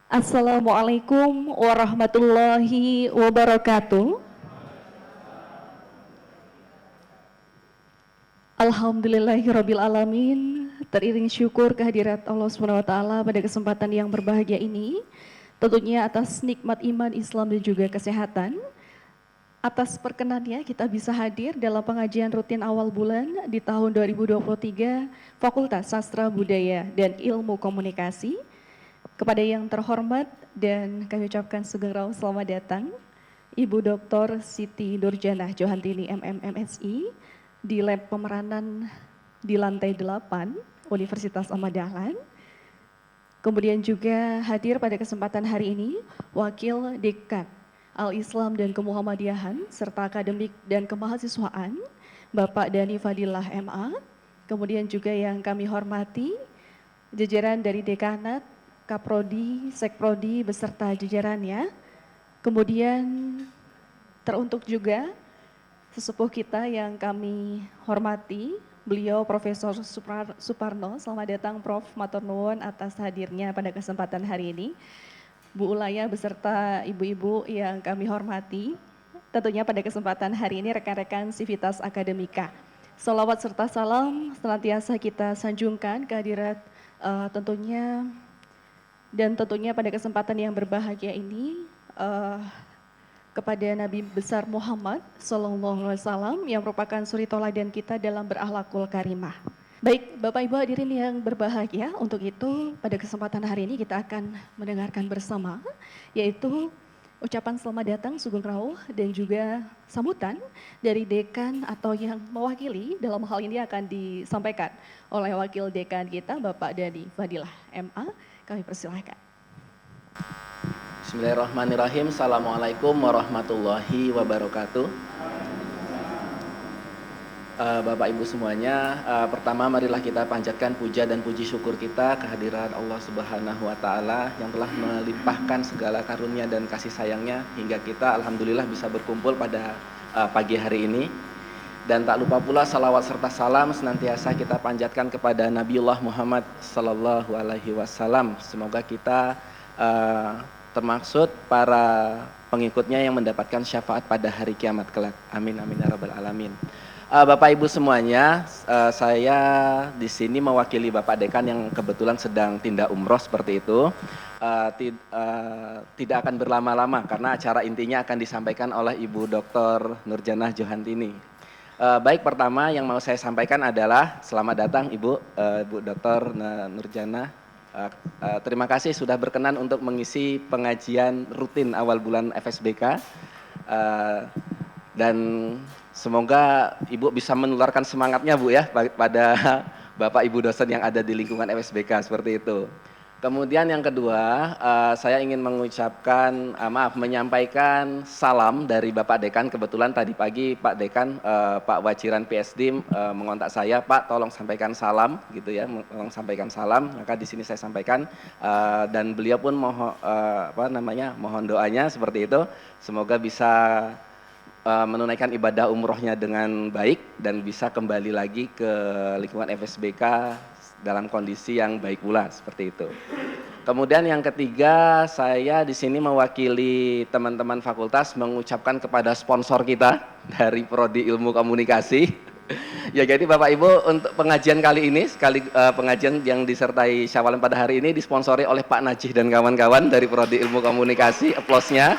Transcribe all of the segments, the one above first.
Assalamualaikum warahmatullahi wabarakatuh. Alhamdulillahirabbil alamin. Teriring syukur kehadirat Allah Subhanahu wa taala pada kesempatan yang berbahagia ini. Tentunya atas nikmat iman, Islam dan juga kesehatan. Atas perkenannya kita bisa hadir dalam pengajian rutin awal bulan di tahun 2023 Fakultas Sastra Budaya dan Ilmu Komunikasi. Kepada yang terhormat dan kami ucapkan sugeng raos selamat datang Ibu Dr. Siti Nurjanah Johantini MMMSI di Lab Pemeranan di lantai 8 Universitas Ahmad Dahlan. Kemudian juga hadir pada kesempatan hari ini Wakil Dekan Al-Islam dan Kemuhammadiyahan serta Akademik dan Kemahasiswaan Bapak Dani Fadilah MA. Kemudian juga yang kami hormati jajaran dari Dekanat, Kaprodi, Sekprodi beserta jajarannya. Kemudian teruntuk juga sesepuh kita yang kami hormati, beliau Profesor Suparno. Selamat datang Prof. Matur nuwun atas hadirnya pada kesempatan hari ini. Bu Ulaya beserta ibu-ibu yang kami hormati. Tentunya pada kesempatan hari ini rekan-rekan Sivitas Akademika. Salawat serta salam senantiasa kita sanjungkan kehadirat tentunya pada kesempatan yang berbahagia ini kepada Nabi besar Muhammad SAW yang merupakan suri tauladan kita dalam berakhlakul karimah. Baik, Bapak Ibu hadirin yang berbahagia, untuk itu pada kesempatan hari ini kita akan mendengarkan bersama yaitu ucapan selamat datang sugeng rawuh dan juga sambutan dari dekan atau yang mewakili dalam hal ini akan disampaikan oleh wakil dekan kita Bapak Dani Fadilah MA. Kami persilahkan. Bismillahirrahmanirrahim. Assalamualaikum warahmatullahi wabarakatuh. Bapak Ibu semuanya, pertama marilah kita panjatkan puja dan puji syukur kita kehadiran Allah Subhanahu wa taala yang telah melimpahkan segala karunia dan kasih sayangnya hingga kita alhamdulillah bisa berkumpul pada pagi hari ini. Dan tak lupa pula salawat serta salam senantiasa kita panjatkan kepada Nabiullah Muhammad sallallahu alaihi wasallam. Semoga kita termaksud para pengikutnya yang mendapatkan syafaat pada hari kiamat kelak. Amin amin ya rabbal alamin. Bapak Ibu semuanya, saya di sini mewakili Bapak Dekan yang kebetulan sedang tindak umroh seperti itu. Tidak akan berlama-lama karena acara intinya akan disampaikan oleh Ibu Dr. Nurjanah Johantini. Baik, pertama yang mau saya sampaikan adalah selamat datang Ibu Dr. Nurjanah. Terima kasih sudah berkenan untuk mengisi pengajian rutin awal bulan FSBK. Dan semoga Ibu bisa menularkan semangatnya Bu ya pada Bapak Ibu dosen yang ada di lingkungan FSBK seperti itu. Kemudian yang kedua, saya ingin menyampaikan salam dari Bapak Dekan. Kebetulan tadi pagi Pak Dekan, Pak Wajiran PSD mengontak saya, Pak tolong sampaikan salam, gitu ya, tolong sampaikan salam. Maka di sini saya sampaikan dan beliau pun mohon doanya seperti itu. Semoga bisa menunaikan ibadah umrohnya dengan baik dan bisa kembali lagi ke lingkungan FSBK dalam kondisi yang baik pula seperti itu. Kemudian yang ketiga, saya di sini mewakili teman-teman fakultas mengucapkan kepada sponsor kita dari Prodi Ilmu Komunikasi. Ya jadi Bapak Ibu untuk pengajian kali ini, pengajian yang disertai syawalan pada hari ini disponsori oleh Pak Najih dan kawan-kawan dari Prodi Ilmu Komunikasi. Aplausnya.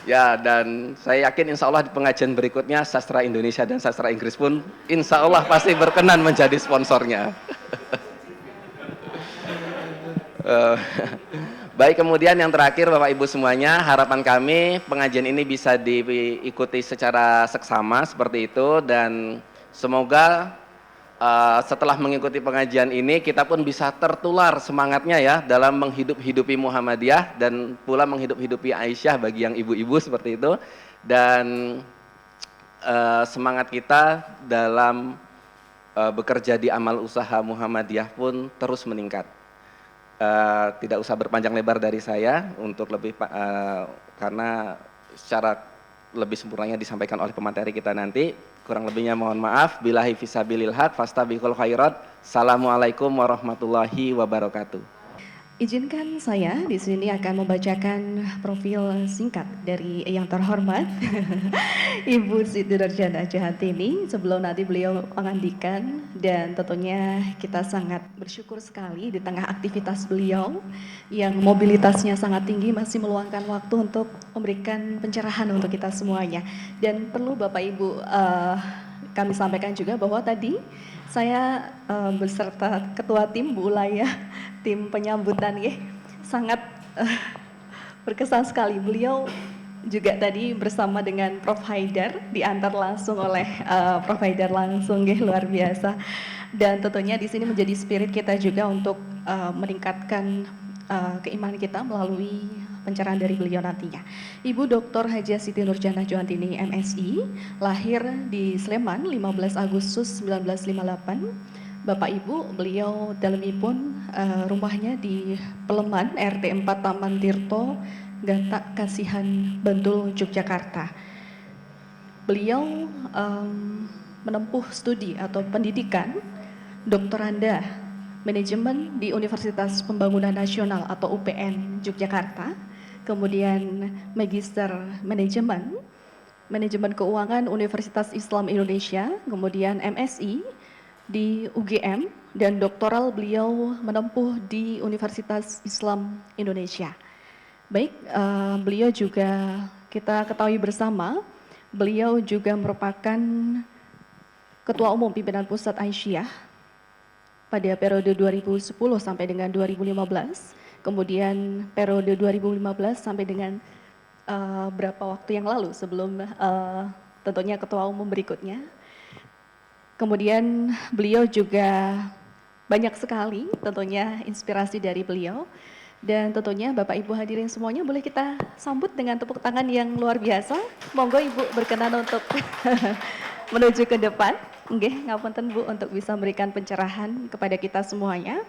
Ya, dan saya yakin insya Allah di pengajian berikutnya Sastra Indonesia dan Sastra Inggris pun insya Allah pasti berkenan menjadi sponsornya. Baik, kemudian yang terakhir Bapak Ibu semuanya, harapan kami pengajian ini bisa diikuti secara seksama seperti itu dan semoga setelah mengikuti pengajian ini kita pun bisa tertular semangatnya ya dalam menghidup-hidupi Muhammadiyah dan pula menghidup-hidupi Aisyah bagi yang ibu-ibu seperti itu, dan semangat kita dalam bekerja di amal usaha Muhammadiyah pun terus meningkat. Tidak usah berpanjang lebar dari saya untuk lebih karena secara lebih sempurnanya disampaikan oleh pemateri kita nanti. Kurang lebihnya mohon maaf. Billahi fisabilil haq fastabiqul khairat. Assalamualaikum warahmatullahi wabarakatuh. Izinkan saya di sini akan membacakan profil singkat dari yang terhormat Ibu Siti Nurjana Jahatini sebelum nanti beliau mengandikan, dan tentunya kita sangat bersyukur sekali di tengah aktivitas beliau yang mobilitasnya sangat tinggi masih meluangkan waktu untuk memberikan pencerahan untuk kita semuanya. Dan perlu Bapak Ibu kami sampaikan juga bahwa tadi saya beserta ketua tim Bu Ulaya, tim penyambutan ya, sangat berkesan sekali. Beliau juga tadi bersama dengan Prof Haidar, diantar langsung oleh Prof Haidar langsung ya, luar biasa. Dan tentunya di sini menjadi spirit kita juga untuk meningkatkan keimanan kita melalui pencerahan dari beliau nantinya. Ibu Dr. Hajah Siti Nurjana Johantini MSI, lahir di Sleman 15 Agustus 1958. Bapak Ibu, beliau dalemipun rumahnya di Peleman, RT 4 Taman Tirto, Gatak Kasihan, Bantul, Yogyakarta. Beliau menempuh studi atau pendidikan doktoranda manajemen di Universitas Pembangunan Nasional atau UPN Yogyakarta, kemudian magister manajemen keuangan Universitas Islam Indonesia, kemudian MSI di UGM, dan doktoral beliau menempuh di Universitas Islam Indonesia. Baik, beliau juga kita ketahui bersama, beliau juga merupakan Ketua Umum Pimpinan Pusat Aisyah pada periode 2010 sampai dengan 2015, kemudian periode 2015 sampai dengan berapa waktu yang lalu sebelum tentunya Ketua Umum berikutnya. Kemudian beliau juga banyak sekali tentunya inspirasi dari beliau. Dan tentunya Bapak Ibu hadirin semuanya boleh kita sambut dengan tepuk tangan yang luar biasa. Monggo Ibu berkenan untuk menuju ke depan. Nggih, ngapunten Bu untuk bisa memberikan pencerahan kepada kita semuanya.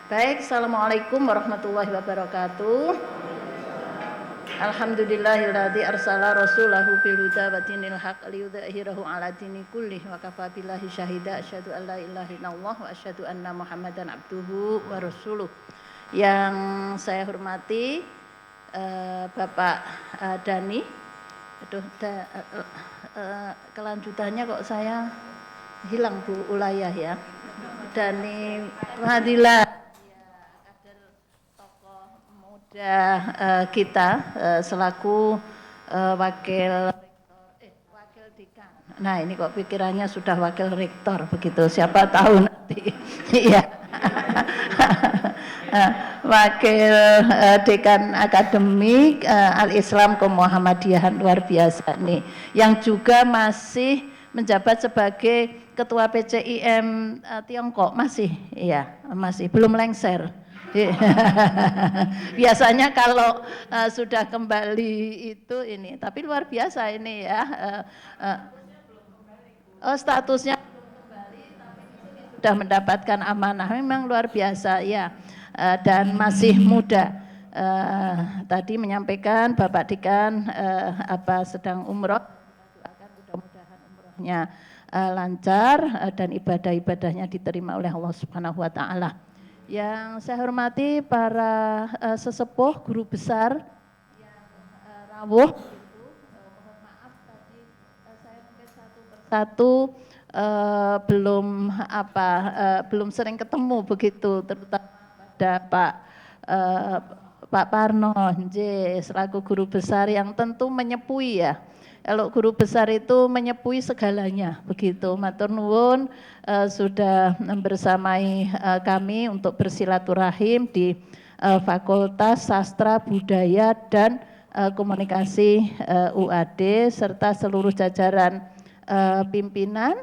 Baik, Assalamualaikum warahmatullahi wabarakatuh. Alhamdulillahilladzi arsala rasulahu bil huda wa dinil haq liyudhhirahu 'ala dini kullih wa kafa billahi syahida asyhadu an la ilaha illallah wa asyhadu anna Muhammadan abduhu wa rasuluh. Yang saya hormati Bapak Dani. Aduh, kelanjutannya kok saya hilang Bu Ulayah ya. Dani Fadilah, kader tokoh muda kita selaku wakil dekan. Nah ini kok pikirannya sudah wakil rektor begitu, siapa tahu nanti. Iya. Wakil dekan akademik Al-Islam Kemuhammadiyahan, luar biasa nih, yang juga masih menjabat sebagai ketua PCIM Tiongkok, masih, iya, masih belum lengser. Biasanya kalau sudah kembali itu ini, tapi luar biasa ini ya. Statusnya sudah mendapatkan amanah, memang luar biasa ya. Dan masih muda. Tadi menyampaikan Bapak Dekan sedang umroh, doakan mudah-mudahan umrohnya lancar dan ibadah-ibadahnya diterima oleh Allah Subhanahu wa taala. Yang saya hormati para sesepuh, guru besar yang rawuh, mohon maaf tadi saya mungkin satu persatu belum sering ketemu begitu, terutama pada Pak Parno selaku guru besar yang tentu menyepui ya. Kalau guru besar itu menyepui segalanya begitu. Matur nuwun sudah bersamai kami untuk bersilaturahim di Fakultas Sastra Budaya dan Komunikasi UAD serta seluruh jajaran pimpinan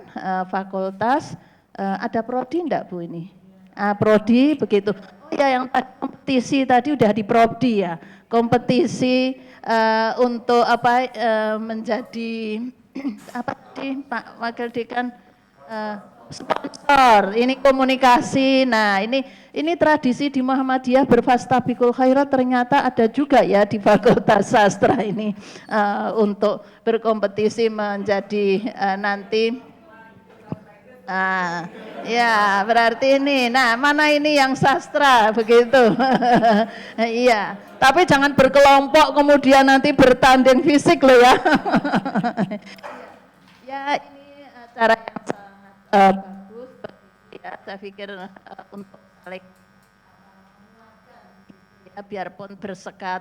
fakultas. Ada prodi enggak Bu ini? Prodi begitu. Oh ya, yang kompetisi tadi udah di prodi ya. Kompetisi untuk menjadi apa tadi Pak Wakil Dekan, sponsor. Ini komunikasi. Nah, ini tradisi di Muhammadiyah berfastabiqul khairat ternyata ada juga ya di Fakultas Sastra ini untuk berkompetisi menjadi nanti Ah, ya berarti ini. Nah, mana ini yang sastra begitu? Iya. Tapi jangan berkelompok kemudian nanti bertanding fisik loh ya. Ya ini acara yang sangat bagus ya. Saya pikir untuk saling ya, biarpun bersekat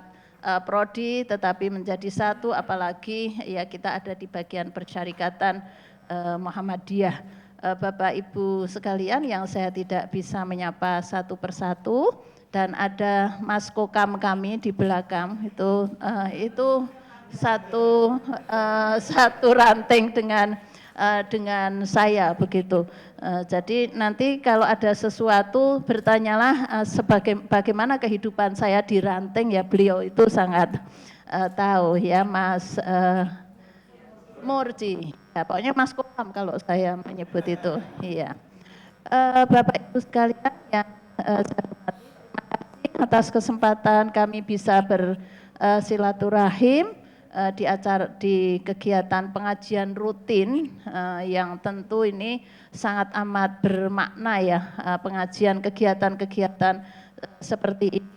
prodi tetapi menjadi satu, apalagi ya kita ada di bagian persyarikatan Muhammadiyah. Bapak Ibu sekalian yang saya tidak bisa menyapa satu persatu, dan ada Mas Kokam kami di belakang itu satu ranting dengan saya begitu. Jadi nanti kalau ada sesuatu bertanyalah bagaimana kehidupan saya di ranting, ya beliau itu sangat tahu ya, Mas Murji. Ya, pokoknya Mas Kokam kalau saya menyebut itu. Iya. Bapak Ibu sekalian yang saya hormati, terima kasih atas kesempatan kami bisa bersilaturahim di kegiatan pengajian rutin yang tentu ini sangat amat bermakna ya, pengajian kegiatan-kegiatan seperti ini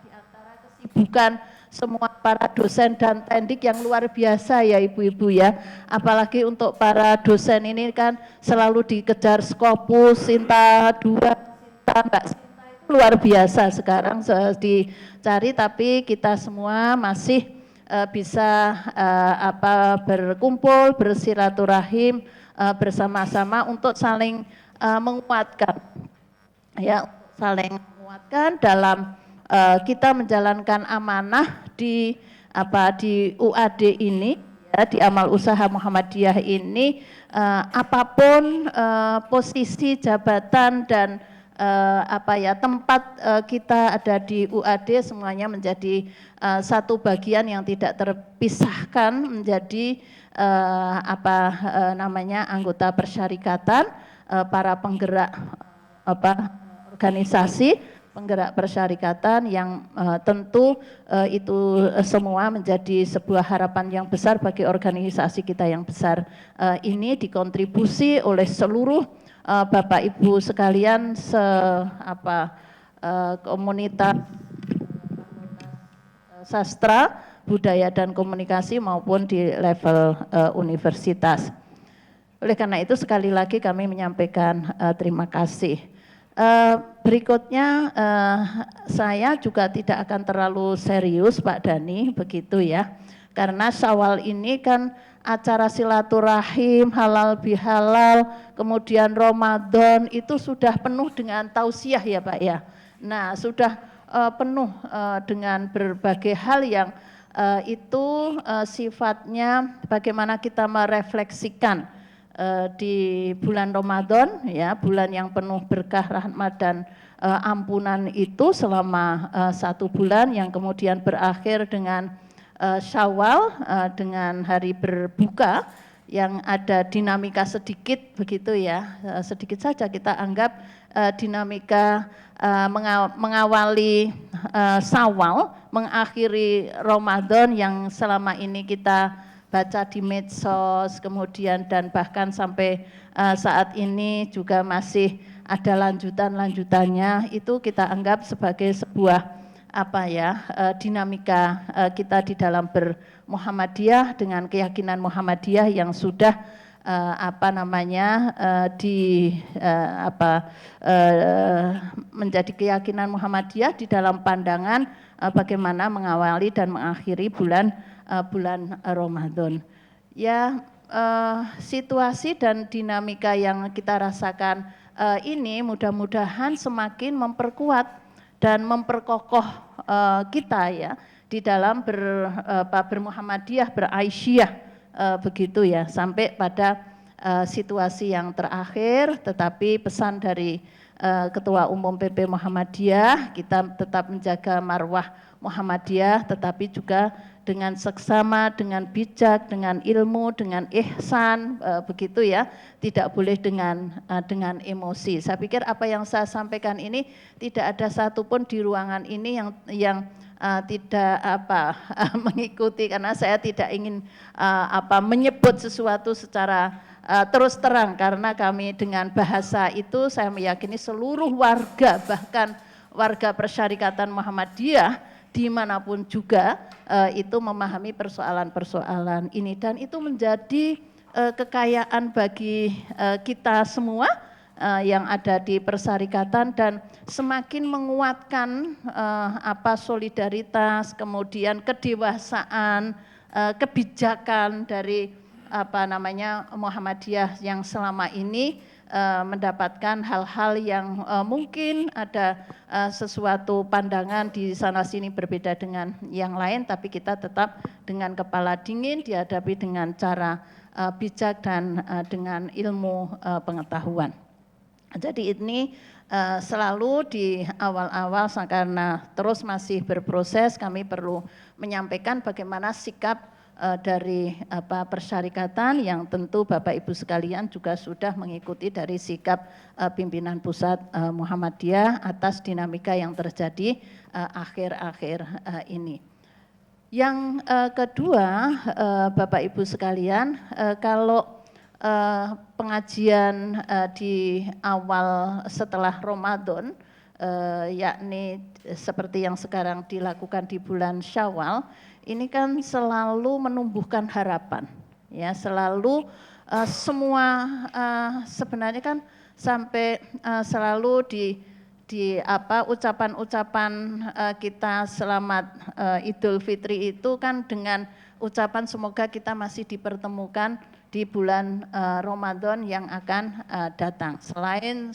di antara kesibukan semua para dosen dan tendik yang luar biasa ya ibu-ibu ya, apalagi untuk para dosen ini kan selalu dikejar Skopus, Sinta 2, Sinta Mbak Sinta itu luar biasa sekarang dicari, tapi kita semua masih bisa berkumpul, bersilaturahim bersama-sama untuk saling menguatkan ya, saling menguatkan dalam kita menjalankan amanah di UAD ini ya, di Amal Usaha Muhammadiyah ini, apapun posisi jabatan dan tempat kita ada di UAD, semuanya menjadi satu bagian yang tidak terpisahkan menjadi anggota persyarikatan, para penggerak organisasi penggerak persyarikatan yang tentu itu semua menjadi sebuah harapan yang besar bagi organisasi kita yang besar ini, dikontribusi oleh seluruh Bapak Ibu sekalian komunitas sastra, budaya dan komunikasi maupun di level universitas. Oleh karena itu sekali lagi kami menyampaikan terima kasih. Berikutnya saya juga tidak akan terlalu serius Pak Dhani begitu ya, karena Syawal ini kan acara silaturahim, halal bihalal, kemudian Ramadan itu sudah penuh dengan tausiah ya Pak ya. Nah sudah penuh dengan berbagai hal yang itu sifatnya bagaimana kita merefleksikan di bulan Ramadan ya, bulan yang penuh berkah, rahmat dan ampunan itu selama 1 bulan yang kemudian berakhir dengan Syawal dengan hari berbuka yang ada dinamika sedikit begitu ya, sedikit saja kita anggap dinamika mengawali Syawal, mengakhiri Ramadan yang selama ini kita baca di medsos, kemudian dan bahkan sampai saat ini juga masih ada lanjutannya, itu kita anggap sebagai sebuah dinamika kita di dalam bermuhammadiyah dengan keyakinan Muhammadiyah yang sudah menjadi keyakinan Muhammadiyah di dalam pandangan bagaimana mengawali dan mengakhiri bulan Ramadan. Ya, situasi dan dinamika yang kita rasakan ini mudah-mudahan semakin memperkuat dan memperkokoh kita ya di dalam bermuhammadiyah, beraisyah begitu ya, sampai pada situasi yang terakhir. Tetapi pesan dari Ketua Umum PP Muhammadiyah, kita tetap menjaga marwah Muhammadiyah, tetapi juga dengan seksama, dengan bijak, dengan ilmu, dengan ihsan, begitu ya, tidak boleh dengan emosi. Saya pikir apa yang saya sampaikan ini tidak ada satupun di ruangan ini yang tidak mengikuti, karena saya tidak ingin menyebut sesuatu secara terus terang karena kami dengan bahasa itu saya meyakini seluruh warga bahkan warga Persyarikatan Muhammadiyah dimanapun juga itu memahami persoalan-persoalan ini dan itu menjadi kekayaan bagi kita semua yang ada di Persyarikatan dan semakin menguatkan solidaritas, kemudian kedewasaan, kebijakan dari Muhammadiyah yang selama ini mendapatkan hal-hal yang mungkin ada sesuatu pandangan di sana sini berbeda dengan yang lain, tapi kita tetap dengan kepala dingin dihadapi dengan cara bijak dan dengan ilmu pengetahuan. Jadi ini selalu di awal-awal karena terus masih berproses kami perlu menyampaikan bagaimana sikap dari Persyarikatan yang tentu Bapak Ibu sekalian juga sudah mengikuti dari sikap pimpinan pusat Muhammadiyah atas dinamika yang terjadi akhir-akhir ini. Yang kedua Bapak Ibu sekalian, kalau pengajian di awal setelah Ramadan, yakni seperti yang sekarang dilakukan di bulan Syawal, ini kan selalu menumbuhkan harapan, ya selalu semua sebenarnya kan sampai selalu di ucapan-ucapan kita selamat Idul Fitri itu kan dengan ucapan semoga kita masih dipertemukan di bulan Ramadan yang akan datang. Selain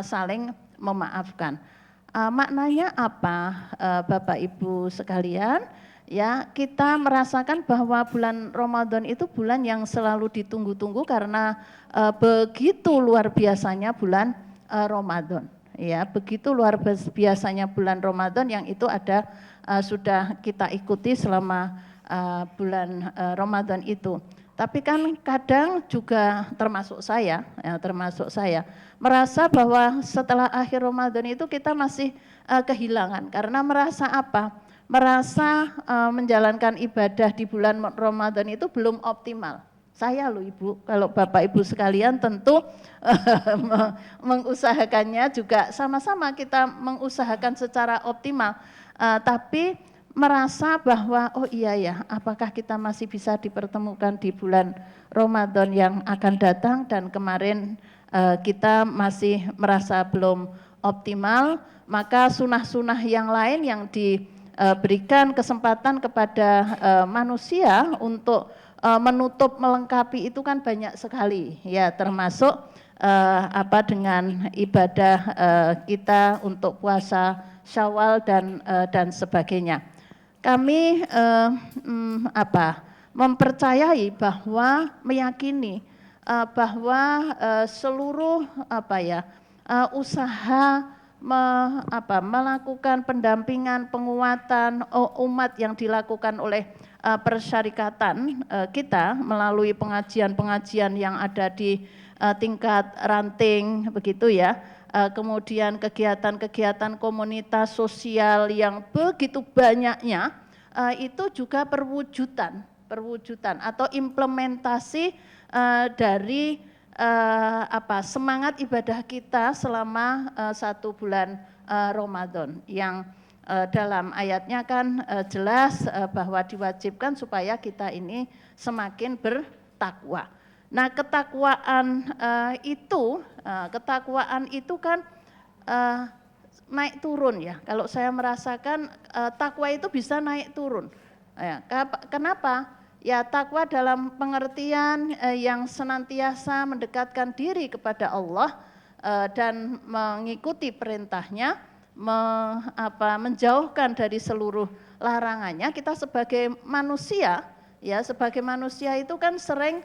saling memaafkan. Maknanya apa Bapak Ibu sekalian? Ya, kita merasakan bahwa bulan Ramadan itu bulan yang selalu ditunggu-tunggu karena begitu luar biasanya bulan Ramadan. Ya, begitu luar biasanya bulan Ramadan yang itu ada sudah kita ikuti selama bulan Ramadan itu. Tapi kan kadang juga termasuk saya merasa bahwa setelah akhir Ramadan itu kita masih kehilangan karena merasa apa? Merasa menjalankan ibadah di bulan Ramadan itu belum optimal. Saya loh Ibu, kalau Bapak Ibu sekalian tentu mengusahakannya juga sama-sama kita mengusahakan secara optimal. Tapi merasa bahwa oh iya ya, apakah kita masih bisa dipertemukan di bulan Ramadan yang akan datang dan kemarin kita masih merasa belum optimal, maka sunah-sunah yang lain yang diberikan kesempatan kepada manusia untuk menutup melengkapi itu kan banyak sekali ya, termasuk dengan ibadah kita untuk puasa Syawal dan sebagainya. Kami mempercayai bahwa meyakini bahwa seluruh usaha melakukan pendampingan penguatan umat yang dilakukan oleh Persyarikatan kita melalui pengajian-pengajian yang ada di tingkat ranting begitu ya, kemudian kegiatan-kegiatan komunitas sosial yang begitu banyaknya, itu juga perwujudan atau implementasi dari semangat ibadah kita selama 1 bulan Ramadan yang dalam ayatnya kan jelas bahwa diwajibkan supaya kita ini semakin bertakwa. Nah, ketakwaan itu kan naik turun ya. Kalau saya merasakan takwa itu bisa naik turun. Ya, kenapa? Ya, takwa dalam pengertian yang senantiasa mendekatkan diri kepada Allah dan mengikuti perintahnya, menjauhkan dari seluruh larangannya. Kita sebagai manusia, ya sebagai manusia itu kan sering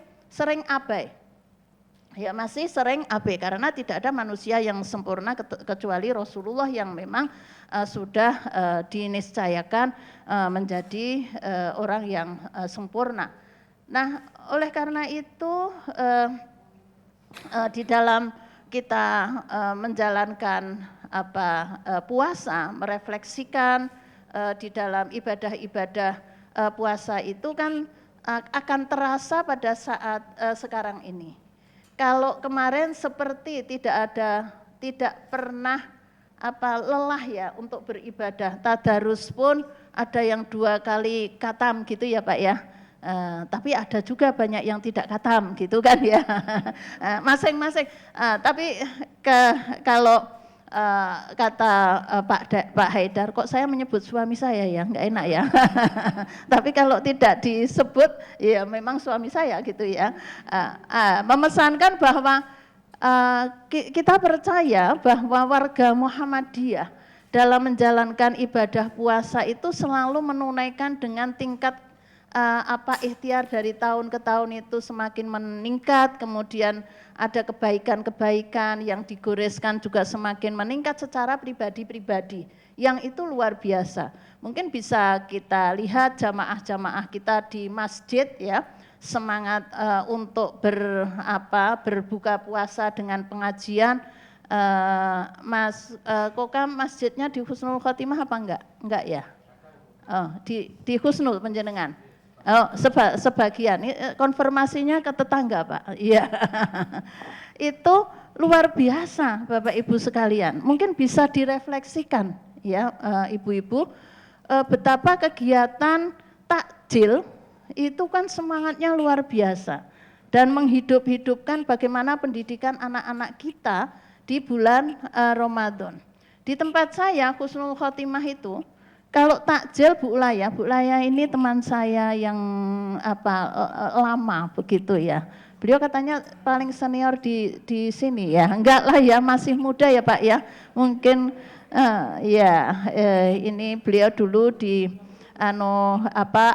abai. Ya masih sering abai karena tidak ada manusia yang sempurna kecuali Rasulullah yang memang sudah diniscayakan menjadi orang yang sempurna. Nah, oleh karena itu di dalam kita menjalankan puasa, merefleksikan di dalam ibadah-ibadah puasa itu kan akan terasa pada saat sekarang ini. Kalau kemarin seperti tidak pernah lelah ya untuk beribadah. Tadarus pun ada yang 2 kali khatam gitu ya Pak ya. Tapi ada juga banyak yang tidak khatam gitu kan ya. Masing-masing. Tapi kalau kata Pak Haidar, kok saya menyebut suami saya ya, nggak enak ya. Tapi kalau tidak disebut, ya memang suami saya gitu ya. Memesankan bahwa kita percaya bahwa warga Muhammadiyah dalam menjalankan ibadah puasa itu selalu menunaikan dengan tingkat ikhtiar dari tahun ke tahun itu semakin meningkat, kemudian ada kebaikan-kebaikan yang digoreskan juga semakin meningkat secara pribadi-pribadi, yang itu luar biasa. Mungkin bisa kita lihat jamaah-jamaah kita di masjid ya, semangat untuk berbuka puasa dengan pengajian. Mas Kokam, masjidnya di Husnul Khotimah apa enggak? Enggak ya? Oh, di Husnul Panjenengan. Oh, sebagian. Konfirmasinya ke tetangga, Pak. Iya. Itu luar biasa, Bapak Ibu sekalian. Mungkin bisa direfleksikan ya, Ibu-ibu, betapa kegiatan takjil itu kan semangatnya luar biasa dan menghidup-hidupkan bagaimana pendidikan anak-anak kita di bulan Ramadan. Di tempat saya Husnul Khotimah itu, kalau takjil Bu Laya ini teman saya yang lama begitu ya. Beliau katanya paling senior di sini ya. Enggak lah ya, masih muda ya Pak ya. Mungkin ini beliau dulu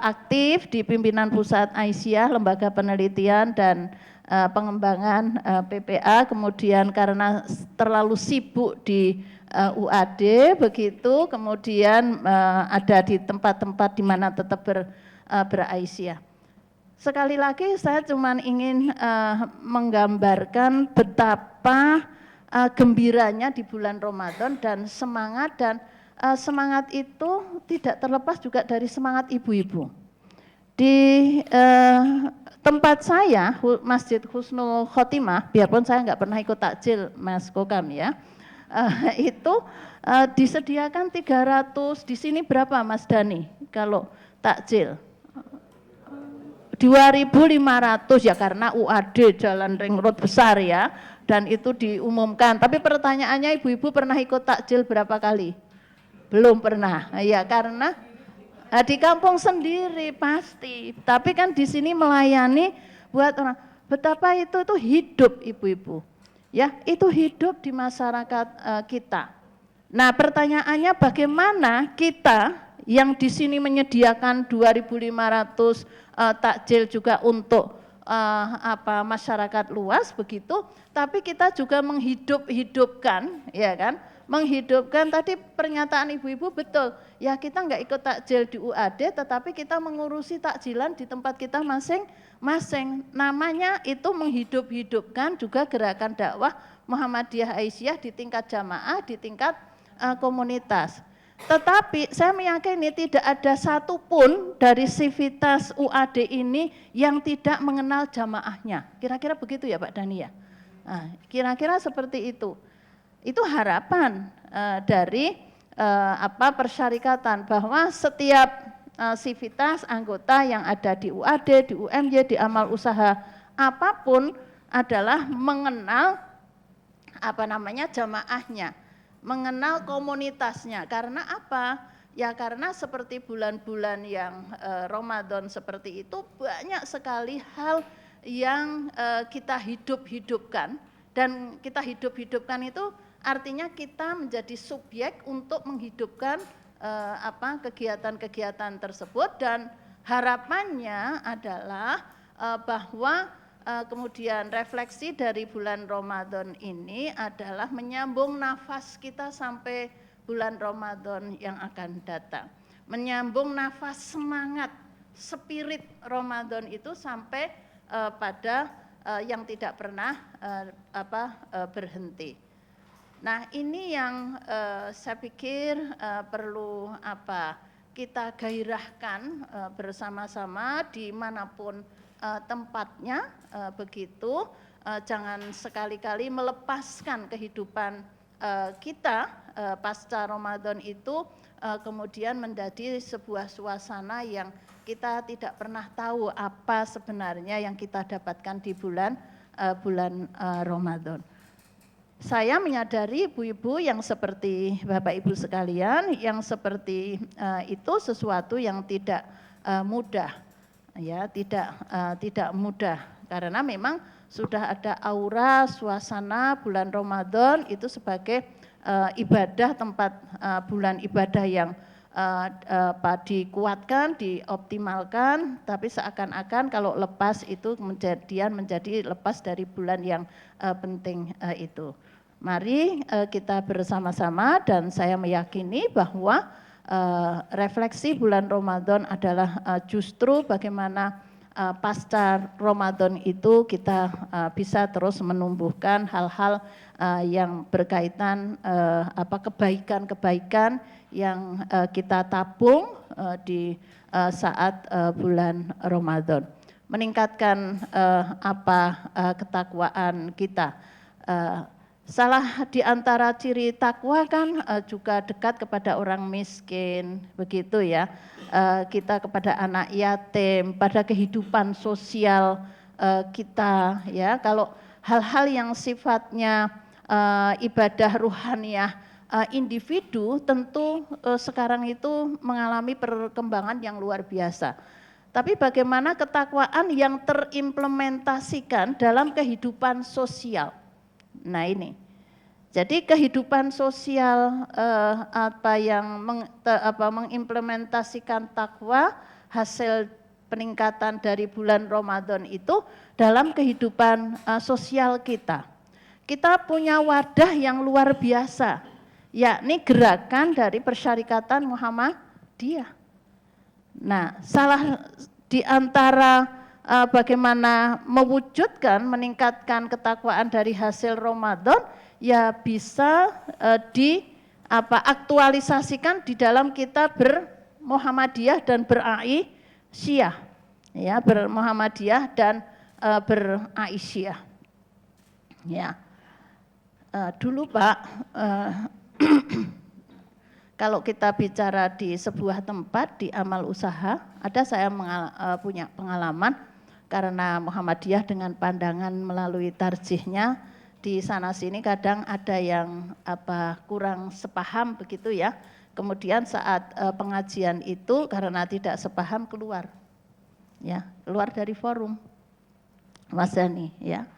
aktif di pimpinan pusat Aisyah, lembaga penelitian dan pengembangan PPA, kemudian karena terlalu sibuk di UAD begitu, kemudian ada di tempat-tempat di mana tetap beraisyah. Sekali lagi saya cuma ingin menggambarkan betapa gembiranya di bulan Ramadan dan semangat itu tidak terlepas juga dari semangat ibu-ibu. Di tempat saya, Masjid Husnul Khotimah, biarpun saya nggak pernah ikut takjil Mas Kokam ya, itu disediakan 300, di sini berapa Mas Dani kalau takjil? 2.500 ya, karena UAD Jalan Ring Road besar ya, dan itu diumumkan. Tapi pertanyaannya, ibu-ibu pernah ikut takjil berapa kali? Belum pernah ya, karena di kampung sendiri pasti, tapi kan di sini melayani buat orang. Betapa itu hidup ibu-ibu ya, itu hidup di masyarakat kita. Nah pertanyaannya, bagaimana kita yang di sini menyediakan 2.500 takjil juga untuk masyarakat luas begitu, tapi kita juga menghidupkan ya kan, menghidupkan tadi pernyataan ibu-ibu betul ya, kita nggak ikut takjil di UAD tetapi kita mengurusi takjilan di tempat kita masing-masing. Namanya itu menghidup-hidupkan juga gerakan dakwah Muhammadiyah Aisyah di tingkat jamaah, di tingkat komunitas. Tetapi saya meyakini tidak ada satupun dari sivitas UAD ini yang tidak mengenal jamaahnya. Kira-kira begitu ya Pak Dani ya? Nah, kira-kira seperti itu. Itu harapan dari persyarikatan, bahwa setiap sivitas anggota yang ada di UAD, di UMY, di amal usaha apapun adalah mengenal jamaahnya, mengenal komunitasnya. Karena apa? Ya karena seperti bulan-bulan yang Ramadan seperti itu, banyak sekali hal yang kita hidup-hidupkan, dan kita hidup-hidupkan itu artinya kita menjadi subjek untuk menghidupkan kegiatan-kegiatan tersebut, dan harapannya adalah bahwa kemudian refleksi dari bulan Ramadan ini adalah menyambung nafas kita sampai bulan Ramadan yang akan datang, menyambung nafas semangat spirit Ramadan itu sampai pada yang tidak pernah berhenti. Nah ini yang saya pikir perlu kita gairahkan bersama-sama dimanapun tempatnya, begitu. Jangan sekali-kali melepaskan kehidupan kita pasca Ramadan itu kemudian menjadi sebuah suasana yang kita tidak pernah tahu apa sebenarnya yang kita dapatkan di bulan Ramadan. Saya menyadari ibu-ibu yang seperti Bapak Ibu sekalian, yang seperti itu sesuatu yang tidak mudah, ya, tidak mudah, karena memang sudah ada aura suasana bulan Ramadan itu sebagai ibadah, tempat bulan ibadah yang dikuatkan, dioptimalkan, tapi seakan-akan kalau lepas itu menjadi lepas dari bulan yang penting itu. Mari kita bersama-sama, dan saya meyakini bahwa refleksi bulan Ramadan adalah justru bagaimana pasca Ramadan itu kita bisa terus menumbuhkan hal-hal yang berkaitan kebaikan-kebaikan yang kita tabung di saat bulan Ramadan, meningkatkan ketakwaan kita. Salah di antara ciri takwa kan juga dekat kepada orang miskin, begitu ya. Kita kepada anak yatim, pada kehidupan sosial kita, ya. Kalau hal-hal yang sifatnya ibadah ruhaniyah individu, tentu sekarang itu mengalami perkembangan yang luar biasa. Tapi bagaimana ketakwaan yang terimplementasikan dalam kehidupan sosial? Nah ini, jadi kehidupan sosial yang mengimplementasikan takwa, hasil peningkatan dari bulan Ramadan itu dalam kehidupan sosial kita. Kita punya wadah yang luar biasa, yakni gerakan dari Persyarikatan Muhammadiyah. Nah, salah di antara bagaimana mewujudkan, meningkatkan ketakwaan dari hasil Ramadan, ya bisa aktualisasikan di dalam kita berMuhammadiyah dan berAisyah, ya, berMuhammadiyah dan berAisyah. Ya, dulu Pak, kalau kita bicara di sebuah tempat di amal usaha, ada saya punya pengalaman. Karena Muhammadiyah dengan pandangan melalui tarjihnya di sana sini kadang ada yang kurang sepaham begitu ya. Kemudian saat pengajian itu karena tidak sepaham keluar dari forum, Mas Dhani, ya,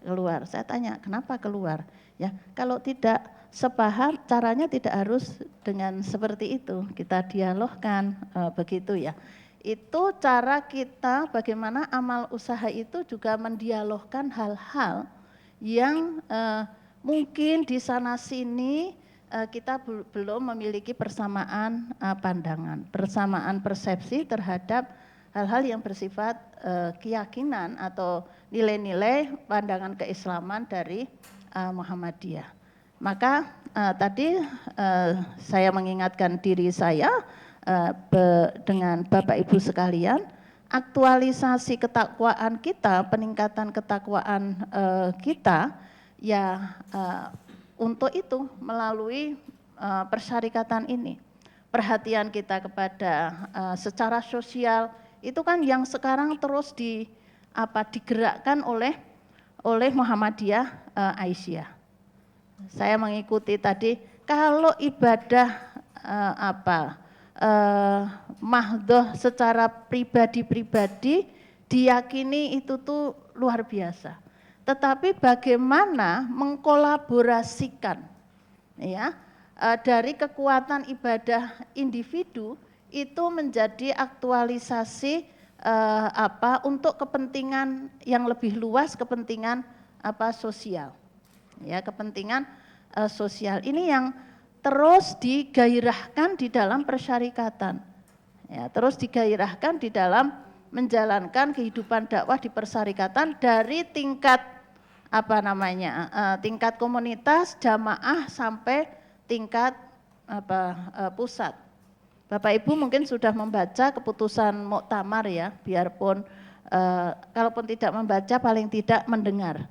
keluar. Saya tanya kenapa keluar? Ya, kalau tidak sepaham caranya tidak harus dengan seperti itu, kita dialogkan begitu ya. Itu cara kita bagaimana amal usaha itu juga mendialogkan hal-hal yang mungkin di sana sini kita belum memiliki persamaan pandangan, persamaan persepsi terhadap hal-hal yang bersifat keyakinan atau nilai-nilai pandangan keislaman dari Muhammadiyah. Maka tadi saya mengingatkan diri saya dengan Bapak Ibu sekalian, aktualisasi ketakwaan kita, peningkatan ketakwaan kita, ya untuk itu melalui persyarikatan ini, perhatian kita kepada secara sosial itu kan yang sekarang terus digerakkan oleh Muhammadiyah Aisyah. Saya mengikuti tadi, kalau ibadah mahdoh secara pribadi-pribadi diyakini itu tuh luar biasa. Tetapi bagaimana mengkolaborasikan, ya, dari kekuatan ibadah individu itu menjadi aktualisasi untuk kepentingan yang lebih luas, kepentingan sosial, ya, kepentingan sosial ini yang terus digairahkan di dalam persyarikatan, ya, terus digairahkan di dalam menjalankan kehidupan dakwah di persyarikatan dari tingkat tingkat komunitas, jamaah sampai tingkat pusat. Bapak Ibu mungkin sudah membaca keputusan muktamar ya, biarpun kalaupun tidak membaca paling tidak mendengar.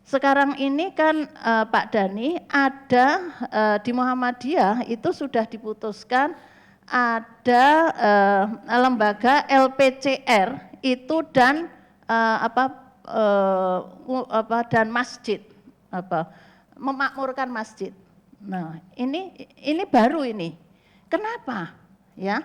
Sekarang ini kan Pak Dhani ada di Muhammadiyah itu sudah diputuskan ada lembaga LPCR itu dan dan masjid memakmurkan masjid. Nah, ini baru ini. Kenapa? Ya.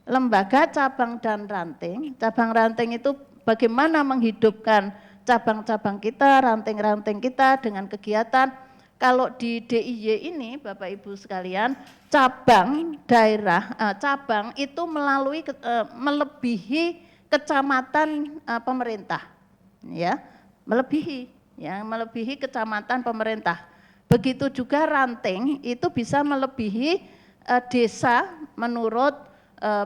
Lembaga cabang dan ranting. Cabang ranting itu bagaimana menghidupkan cabang-cabang kita, ranting-ranting kita dengan kegiatan. Kalau di DIY ini Bapak Ibu sekalian, cabang daerah, cabang itu melebihi kecamatan pemerintah. Ya, melebihi kecamatan pemerintah. Begitu juga ranting itu bisa melebihi desa menurut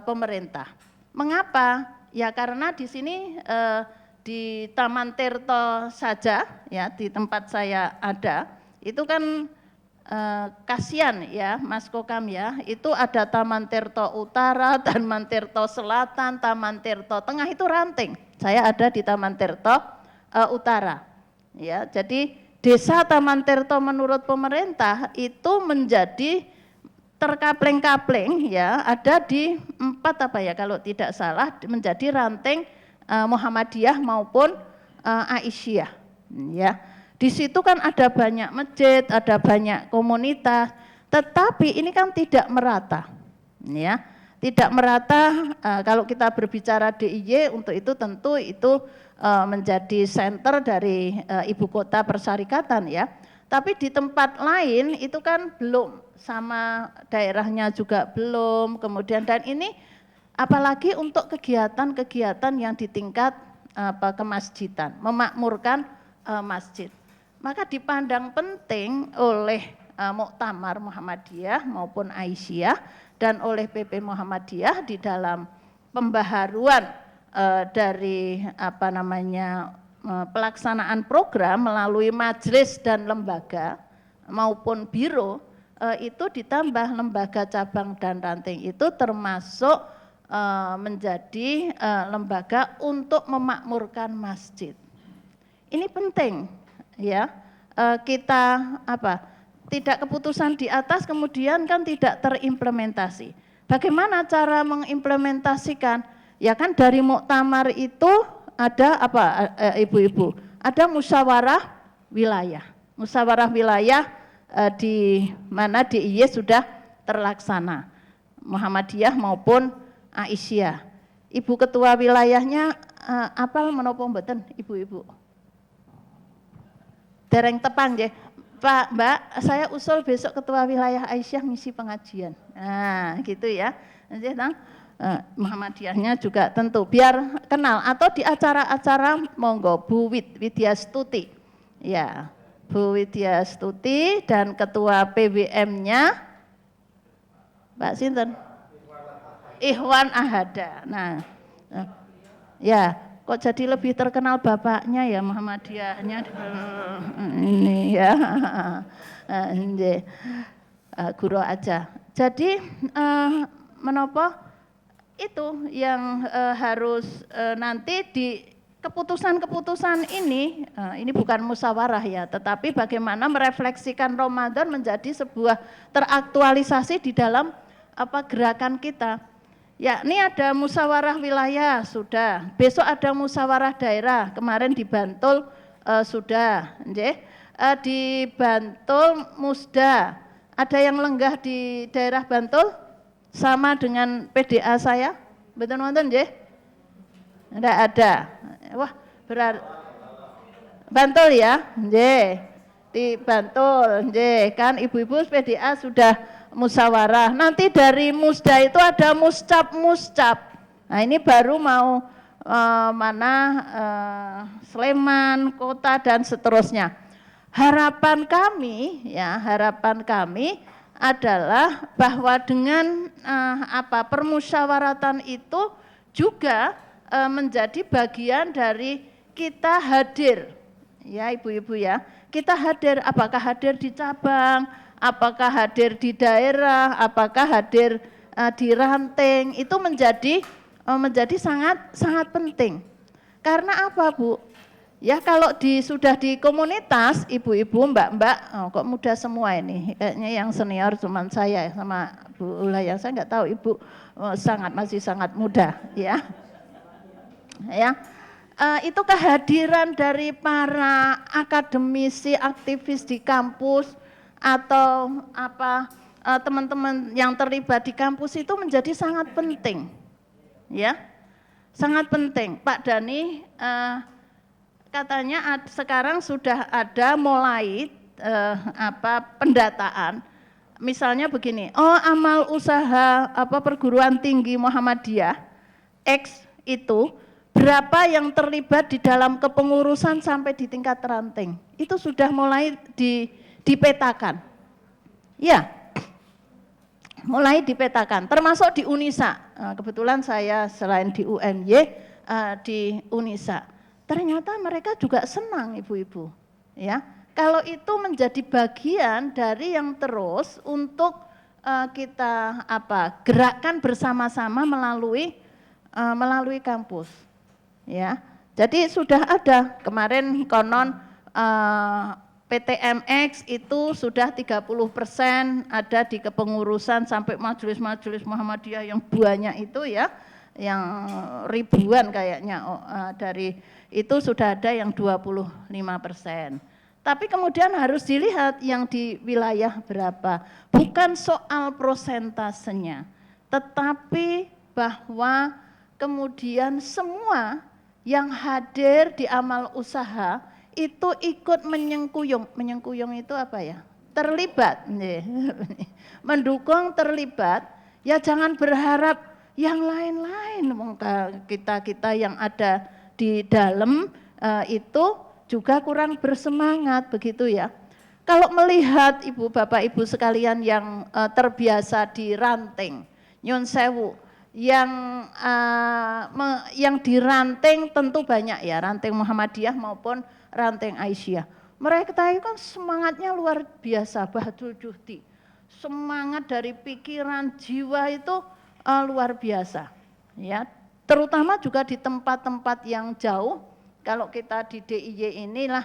pemerintah. Mengapa? Ya karena di sini di Taman Tirto saja ya di tempat saya ada itu kan kasihan ya Mas Kokam ya, itu ada Taman Tirto Utara, Taman Tirto Selatan, Taman Tirto Tengah itu ranting. Saya ada di Taman Tirto Utara. Ya, jadi desa Taman Tirto menurut pemerintah itu menjadi terkapleng-kapleng ya, ada di 4 kalau tidak salah menjadi ranting Muhammadiyah maupun Aisyah ya. Di situ kan ada banyak masjid, ada banyak komunitas, tetapi ini kan tidak merata ya. Tidak merata kalau kita berbicara DIY untuk itu tentu itu menjadi center dari ibu kota persyarikatan ya. Tapi di tempat lain itu kan belum, sama daerahnya juga belum, kemudian dan ini apalagi untuk kegiatan-kegiatan yang di tingkat kemasjidan, memakmurkan masjid. Maka dipandang penting oleh Muktamar Muhammadiyah maupun Aisyah dan oleh PP Muhammadiyah di dalam pembaharuan dari pelaksanaan program melalui majelis dan lembaga maupun biro itu ditambah lembaga cabang dan ranting itu termasuk menjadi lembaga untuk memakmurkan masjid. Ini penting ya, kita tidak keputusan di atas kemudian kan tidak terimplementasi. Bagaimana cara mengimplementasikan? Ya kan dari muktamar itu ada ibu-ibu? Ada musyawarah wilayah. Musyawarah wilayah di mana DIY sudah terlaksana. Muhammadiyah maupun Aisyah. Ibu ketua wilayahnya apal menapa mboten ibu-ibu? Dereng tepang nggih. Pak, Mbak, saya usul besok ketua wilayah Aisyah ngisi pengajian. Nah, gitu ya. Nanti Muhammadiyahnya juga tentu biar kenal atau di acara-acara monggo Bu Widyastuti. Ya, Bu Widyastuti dan ketua PWM-nya Mbak sinten? Ikhwan Ahada. Nah, ya, kok jadi lebih terkenal bapaknya ya Muhammadiyahnya ini ya. Guru aja. Jadi menapa itu yang harus nanti di keputusan-keputusan ini bukan musyawarah ya, tetapi bagaimana merefleksikan Ramadan menjadi sebuah teraktualisasi di dalam gerakan kita. Ya, ini ada musyawarah wilayah sudah, besok ada musyawarah daerah, kemarin di Bantul sudah, di Bantul Musda, ada yang lenggah di daerah Bantul sama dengan PDA saya, betul nonton nggih? Enggak ada, wah berarti Bantul ya, di Bantul, kan ibu-ibu PDA sudah musyawarah. Nanti dari Musda itu ada muscap. Nah ini baru mau Sleman, kota dan seterusnya. Harapan kami adalah bahwa dengan permusyawaratan itu juga menjadi bagian dari kita hadir. Ya ibu-ibu ya, kita hadir, apakah hadir di cabang, apakah hadir di daerah, apakah hadir di ranting itu menjadi sangat penting. Karena apa, Bu? Ya kalau sudah di komunitas, ibu-ibu, mbak-mbak, kok muda semua ini, kayaknya yang senior cuma saya sama Bu Ulaya, saya nggak tahu ibu masih sangat muda, ya. Ya, itu kehadiran dari para akademisi, aktivis di kampus atau teman-teman yang terlibat di kampus itu menjadi sangat penting, ya, sangat penting. Pak Dhani katanya sekarang sudah ada mulai pendataan. Misalnya begini, amal usaha perguruan tinggi Muhammadiyah X itu berapa yang terlibat di dalam kepengurusan sampai di tingkat ranting. Itu sudah mulai dipetakan. Ya. Mulai dipetakan, termasuk di Unisa. Kebetulan saya selain di UNY di Unisa. Ternyata mereka juga senang ibu-ibu, ya. Kalau itu menjadi bagian dari yang terus untuk kita gerakkan bersama-sama melalui kampus, ya. Jadi sudah ada kemarin konon PTMX itu sudah 30% ada di kepengurusan sampai majelis-majelis Muhammadiyah yang banyak itu, ya, yang ribuan kayaknya dari itu sudah ada yang 25%. Tapi kemudian harus dilihat yang di wilayah berapa. Bukan soal prosentasenya, tetapi bahwa kemudian semua yang hadir di amal usaha itu ikut menyengkuyung. Menyengkuyung itu apa ya? Terlibat. Mendukung, terlibat. Ya jangan berharap yang lain-lain. Kita yang ada di dalam itu juga kurang bersemangat, begitu ya. Kalau melihat ibu bapak ibu sekalian yang terbiasa di ranting, nyun sewu, yang di ranting tentu banyak ya, ranting Muhammadiyah maupun ranting Aisyah. Mereka itu kan semangatnya luar biasa, Bahdul Juhdi. Semangat dari pikiran, jiwa itu luar biasa, ya. Terutama juga di tempat-tempat yang jauh. Kalau kita di DIY inilah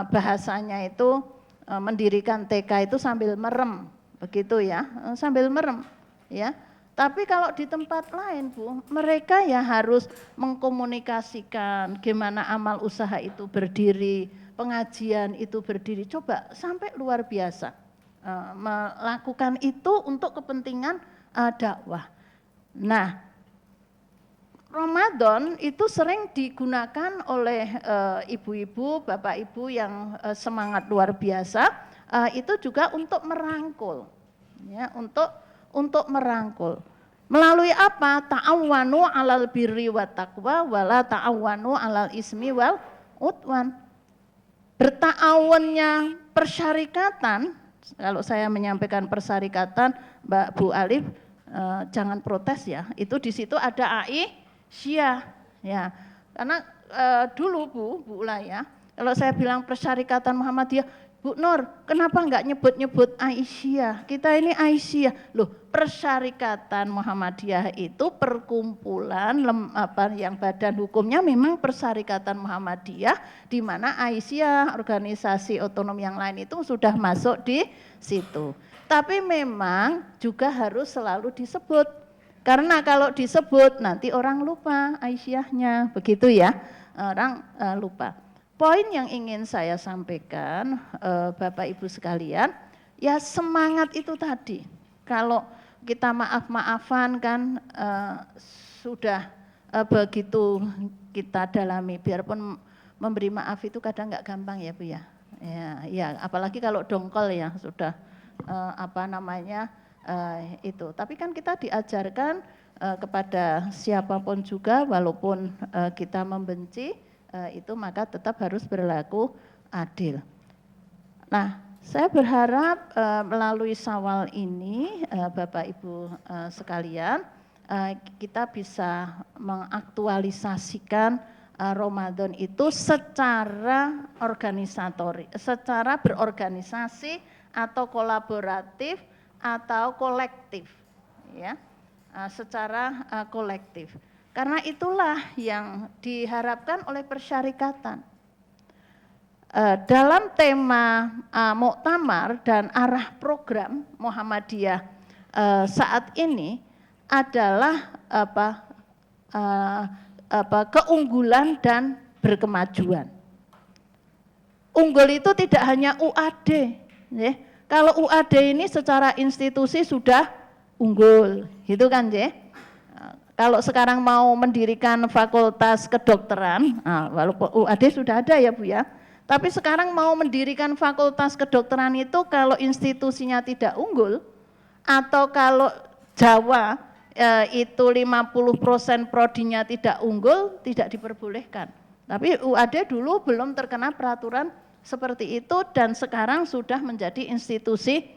bahasanya itu mendirikan TK itu sambil merem, begitu ya, sambil merem, ya. Tapi kalau di tempat lain, Bu, mereka ya harus mengkomunikasikan gimana amal usaha itu berdiri, pengajian itu berdiri. Coba sampai luar biasa melakukan itu untuk kepentingan dakwah. Nah, Ramadan itu sering digunakan oleh ibu-ibu, bapak ibu yang semangat luar biasa, itu juga untuk merangkul, ya, untuk merangkul. Melalui apa? Ta'awwanu 'alal birri wat taqwa wala ta'awwanu 'alal ismi wal udwan. Berta'awunnya persyarikatan, kalau saya menyampaikan persyarikatan, Mbak Bu Alif, jangan protes ya. Itu di situ ada Aisyah, ya. Karena dulu Bu Ulaya, kalau saya bilang persyarikatan Muhammadiyah, Bu Nur, kenapa enggak nyebut-nyebut Aisyah? Kita ini Aisyah. Loh, persyarikatan Muhammadiyah itu perkumpulan yang badan hukumnya memang persyarikatan Muhammadiyah, di mana Aisyah, organisasi otonom yang lain itu sudah masuk di situ. Tapi memang juga harus selalu disebut. Karena kalau disebut nanti orang lupa Aisyahnya, begitu ya. Orang lupa. Poin yang ingin saya sampaikan, Bapak Ibu sekalian, ya semangat itu tadi. Kalau kita maaf-maafan kan sudah begitu kita dalami, biarpun memberi maaf itu kadang nggak gampang ya Bu ya. Ya, apalagi kalau dongkol ya sudah itu. Tapi kan kita diajarkan kepada siapapun juga, walaupun kita membenci, itu maka tetap harus berlaku adil. Nah, saya berharap melalui Syawal ini, Bapak Ibu sekalian, kita bisa mengaktualisasikan Ramadan itu secara secara berorganisasi atau kolaboratif atau kolektif, ya. secara kolektif. Karena itulah yang diharapkan oleh persyarikatan. Dalam tema muktamar dan arah program Muhammadiyah saat ini adalah keunggulan dan berkemajuan. Unggul itu tidak hanya UAD, ya. Kalau UAD ini secara institusi sudah unggul, gitu kan, ya. Kalau sekarang mau mendirikan fakultas kedokteran, walaupun UAD sudah ada ya Bu ya, tapi sekarang mau mendirikan fakultas kedokteran itu kalau institusinya tidak unggul, atau kalau Jawa itu 50% prodinya tidak unggul, tidak diperbolehkan. Tapi UAD dulu belum terkena peraturan seperti itu dan sekarang sudah menjadi institusi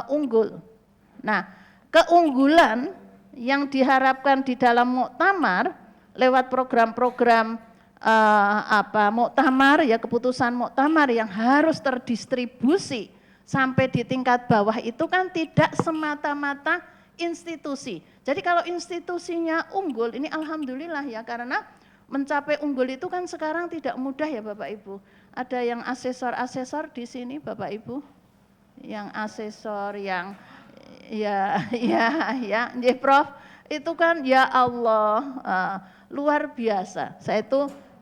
unggul. Nah, keunggulan yang diharapkan di dalam muktamar lewat program-program muktamar, ya, keputusan muktamar yang harus terdistribusi sampai di tingkat bawah itu kan tidak semata-mata institusi. Jadi kalau institusinya unggul, ini alhamdulillah ya, karena mencapai unggul itu kan sekarang tidak mudah ya Bapak Ibu. Ada yang asesor-asesor di sini Bapak Ibu, yang asesor, yang ya Prof, itu kan ya Allah luar biasa.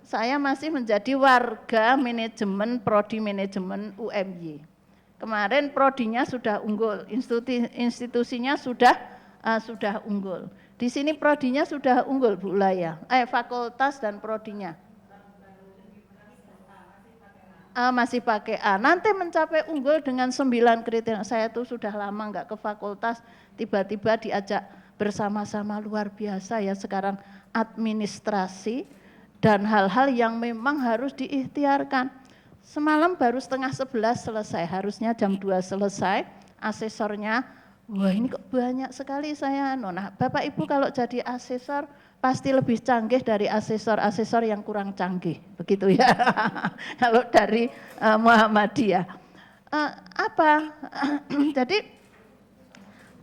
Saya masih menjadi warga manajemen, prodi manajemen UMY. Kemarin prodinya sudah unggul, institusinya sudah unggul. Di sini prodinya sudah unggul Bu Laya, fakultas dan prodinya. Masih pakai A. Nanti mencapai unggul dengan 9 kriteria. Saya tuh sudah lama enggak ke fakultas, tiba-tiba diajak bersama-sama, luar biasa ya sekarang administrasi dan hal-hal yang memang harus diikhtiarkan. Semalam baru setengah 11 selesai, harusnya jam 2 selesai, asesornya, wah ini kok banyak sekali saya. Nah Bapak Ibu kalau jadi asesor pasti lebih canggih dari asesor-asesor yang kurang canggih, begitu ya. Kalau dari Muhammadiyah. Jadi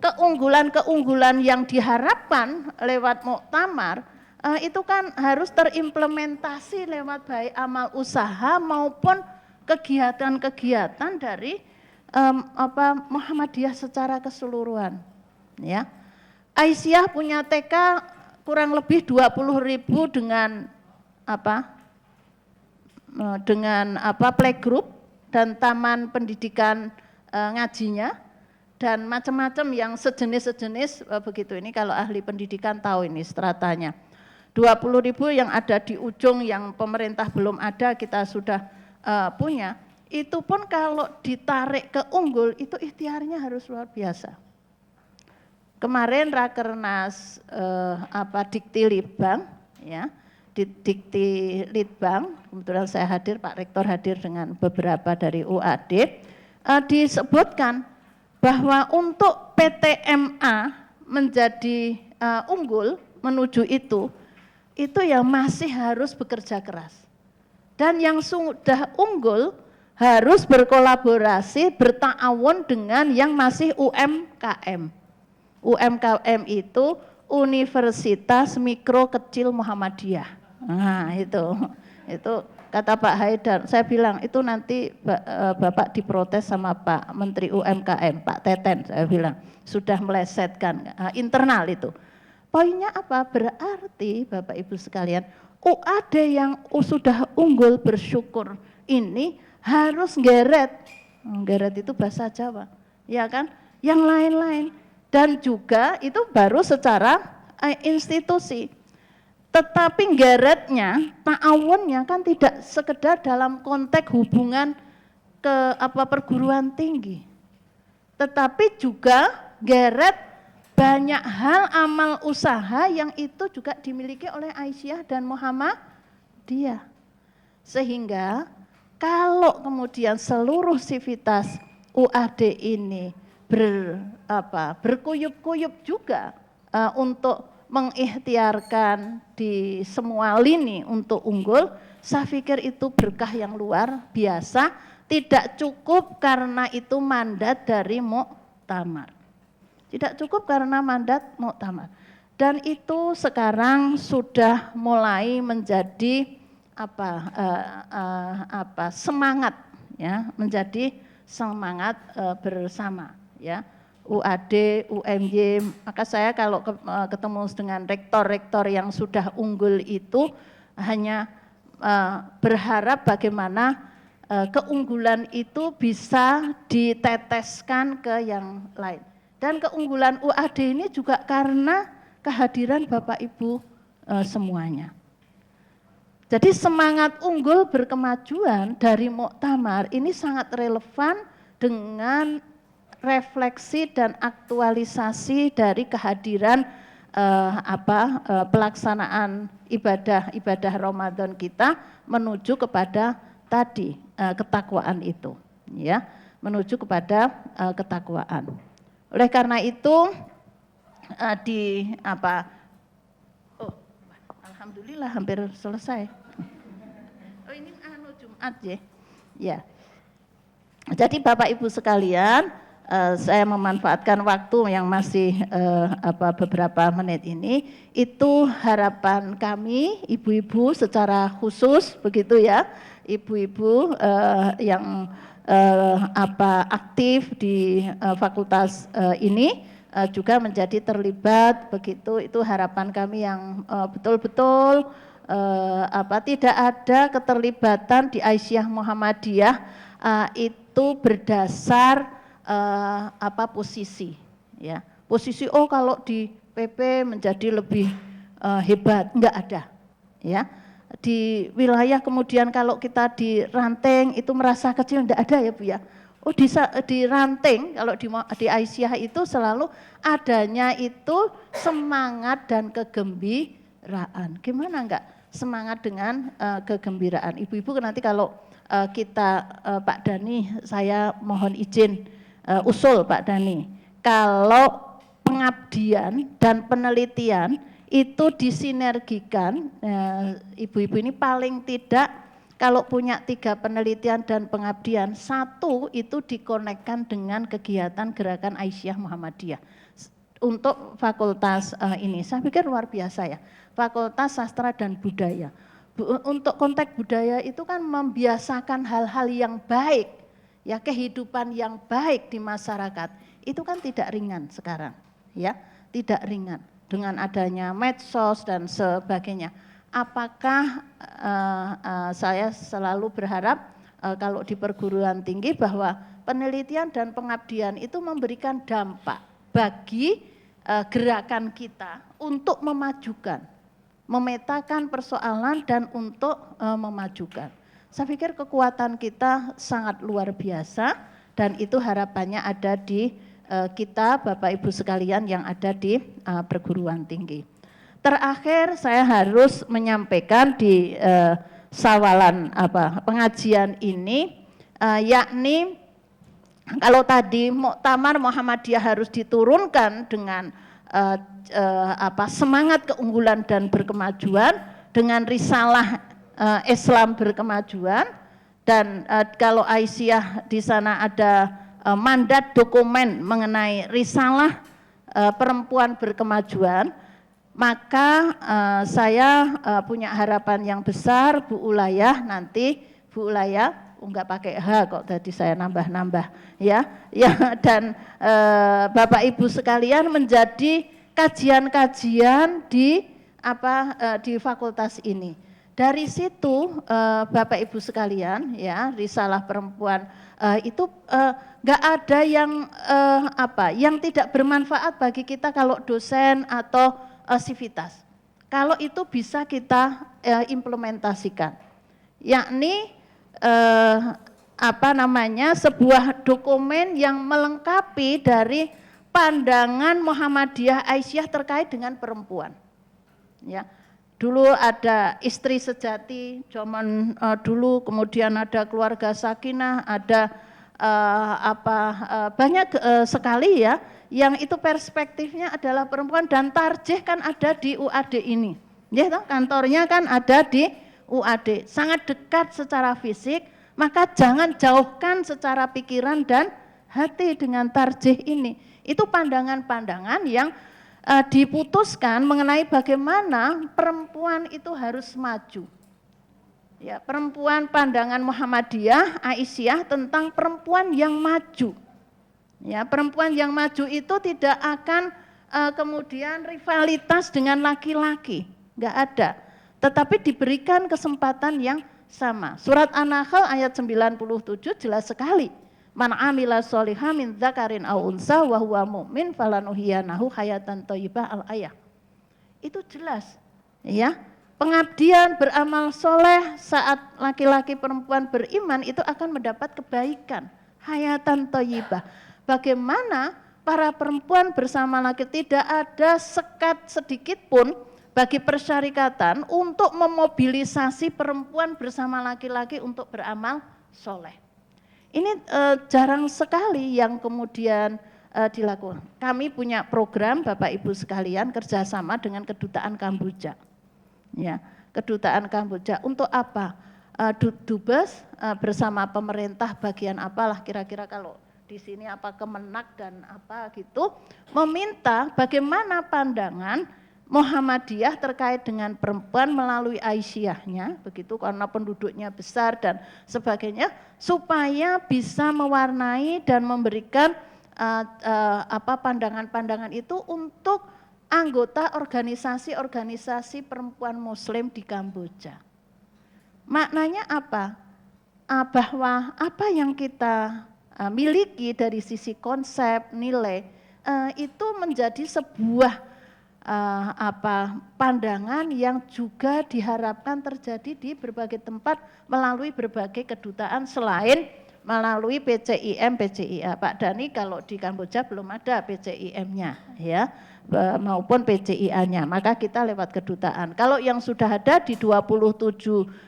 keunggulan-keunggulan yang diharapkan lewat muktamar itu kan harus terimplementasi lewat baik amal usaha maupun kegiatan-kegiatan dari Muhammadiyah secara keseluruhan. Ya, Aisyah punya TK kurang lebih 20.000 dengan playgroup dan taman pendidikan ngajinya dan macam-macam yang sejenis begitu. Ini kalau ahli pendidikan tahu ini stratanya. 20.000 yang ada di ujung yang pemerintah belum ada, kita sudah punya. Itu pun kalau ditarik ke unggul itu ikhtiarnya harus luar biasa. Kemarin Rakernas Dikti Litbang, ya, Dikti Litbang, kebetulan saya hadir, Pak Rektor hadir dengan beberapa dari UAD, disebutkan bahwa untuk PTMA menjadi unggul menuju itu ya masih harus bekerja keras. Dan yang sudah unggul harus berkolaborasi, berta'awun dengan yang masih UMKM. UMKM itu Universitas Mikro Kecil Muhammadiyah. Nah itu kata Pak Haidar, saya bilang itu nanti Bapak diprotes sama Pak Menteri UMKM, Pak Teten, saya bilang sudah melesetkan internal itu. Poinnya apa? Berarti Bapak Ibu sekalian, UAD yang sudah unggul bersyukur ini harus geret itu bahasa Jawa, ya kan? Yang lain-lain dan juga itu baru secara institusi. Tetapi geretnya, ta'awunnya kan tidak sekedar dalam konteks hubungan ke perguruan tinggi, tetapi juga geret banyak hal amal usaha yang itu juga dimiliki oleh Aisyah dan Muhammadiyah. Sehingga kalau kemudian seluruh sivitas UAD ini berkuyup-kuyup juga untuk mengikhtiarkan di semua lini untuk unggul, saya pikir itu berkah yang luar biasa, tidak cukup karena itu mandat dari muktamar. Tidak cukup karena mandat muktamar. Dan itu sekarang sudah mulai menjadi semangat ya, menjadi semangat bersama ya. UAD, UMY, maka saya kalau ketemu dengan rektor-rektor yang sudah unggul itu hanya berharap bagaimana keunggulan itu bisa diteteskan ke yang lain. Dan keunggulan UAD ini juga karena kehadiran Bapak Ibu semuanya. Jadi semangat unggul berkemajuan dari muktamar ini sangat relevan dengan refleksi dan aktualisasi dari kehadiran pelaksanaan ibadah Ramadan kita menuju kepada tadi ketakwaan itu, ya, menuju kepada ketakwaan. Oleh karena itu alhamdulillah hampir selesai. Oh ini Jumat ya, ya. Jadi Bapak Ibu sekalian, saya memanfaatkan waktu yang masih beberapa menit ini, itu harapan kami ibu-ibu secara khusus begitu ya, ibu-ibu yang aktif di fakultas ini juga menjadi terlibat begitu. Itu harapan kami yang betul-betul tidak ada keterlibatan di Aisyah Muhammadiyah itu berdasar posisi ya, posisi kalau di PP menjadi lebih hebat, enggak ada ya. Di wilayah kemudian kalau kita di ranting itu merasa kecil, enggak ada ya Bu ya. Oh di ranting kalau di Aisyah itu selalu adanya itu semangat dan kegembiraan. Gimana enggak semangat dengan kegembiraan. Ibu-ibu nanti kalau kita Pak Dhani, saya mohon izin usul Pak Dhani, kalau pengabdian dan penelitian itu disinergikan, ibu-ibu ini paling tidak kalau punya 3 penelitian dan pengabdian, 1 itu dikonekkan dengan kegiatan gerakan Aisyah Muhammadiyah untuk fakultas ini. Saya pikir luar biasa ya, Fakultas Sastra dan Budaya. Untuk konteks budaya itu kan membiasakan hal-hal yang baik, ya, kehidupan yang baik di masyarakat itu kan tidak ringan sekarang, ya, tidak ringan dengan adanya medsos dan sebagainya. Apakah saya selalu berharap kalau di perguruan tinggi bahwa penelitian dan pengabdian itu memberikan dampak bagi gerakan kita untuk memajukan, memetakan persoalan dan untuk memajukan. Saya pikir kekuatan kita sangat luar biasa dan itu harapannya ada di kita Bapak Ibu sekalian yang ada di perguruan tinggi. Terakhir saya harus menyampaikan di sawalan pengajian ini yakni kalau tadi muktamar Muhammadiyah harus diturunkan dengan semangat keunggulan dan berkemajuan dengan risalah Islam berkemajuan, dan kalau Aisyah di sana ada mandat dokumen mengenai risalah perempuan berkemajuan, maka saya punya harapan yang besar Bu Ulayah nanti, Bu Ulayah enggak pakai H kok tadi saya nambah-nambah ya, dan Bapak Ibu sekalian menjadi kajian-kajian di fakultas ini. Dari situ Bapak Ibu sekalian ya, risalah perempuan itu nggak ada yang tidak bermanfaat bagi kita kalau dosen atau sivitas. Kalau itu bisa kita implementasikan, yakni sebuah dokumen yang melengkapi dari pandangan Muhammadiyah Aisyah terkait dengan perempuan. Ya. Dulu ada istri sejati, zaman dulu, kemudian ada keluarga sakinah, ada banyak sekali ya, yang itu perspektifnya adalah perempuan, dan tarjih kan ada di UAD ini. Ya, kantornya kan ada di UAD, sangat dekat secara fisik, maka jangan jauhkan secara pikiran dan hati dengan tarjih ini. Itu pandangan-pandangan yang diputuskan mengenai bagaimana perempuan itu harus maju. Ya, perempuan pandangan Muhammadiyah, Aisyah tentang perempuan yang maju. Ya, perempuan yang maju itu tidak akan kemudian rivalitas dengan laki-laki, enggak ada. Tetapi diberikan kesempatan yang sama. Surat An-Nahl ayat 97 jelas sekali. Man amila sholihan min dzakarin aw unsa wa huwa mu'min falanuhiyanahu hayatan thayyibah al-ayah. Itu jelas. Ya. Pengabdian beramal soleh saat laki-laki perempuan beriman itu akan mendapat kebaikan, hayatan thayyibah. Bagaimana para perempuan bersama laki, tidak ada sekat sedikit pun bagi persyarikatan untuk memobilisasi perempuan bersama laki-laki untuk beramal soleh. Ini jarang sekali yang kemudian dilakukan. Kami punya program Bapak Ibu sekalian kerjasama dengan Kedutaan Kamboja. Ya, Kedutaan Kamboja untuk apa? Dubes bersama pemerintah bagian apalah kira-kira kalau di sini apa Kemenak dan apa gitu, meminta bagaimana pandangan Muhammadiyah terkait dengan perempuan melalui Aisyahnya, begitu karena penduduknya besar dan sebagainya, supaya bisa mewarnai dan memberikan pandangan-pandangan itu untuk anggota organisasi-organisasi perempuan Muslim di Kamboja. Maknanya apa? Bahwa apa yang kita miliki dari sisi konsep, nilai, itu menjadi sebuah pandangan yang juga diharapkan terjadi di berbagai tempat melalui berbagai kedutaan selain melalui PCIM, PCIA. Pak Dhani kalau di Kamboja belum ada PCIM-nya ya, maupun PCIA-nya, maka kita lewat kedutaan. Kalau yang sudah ada di 27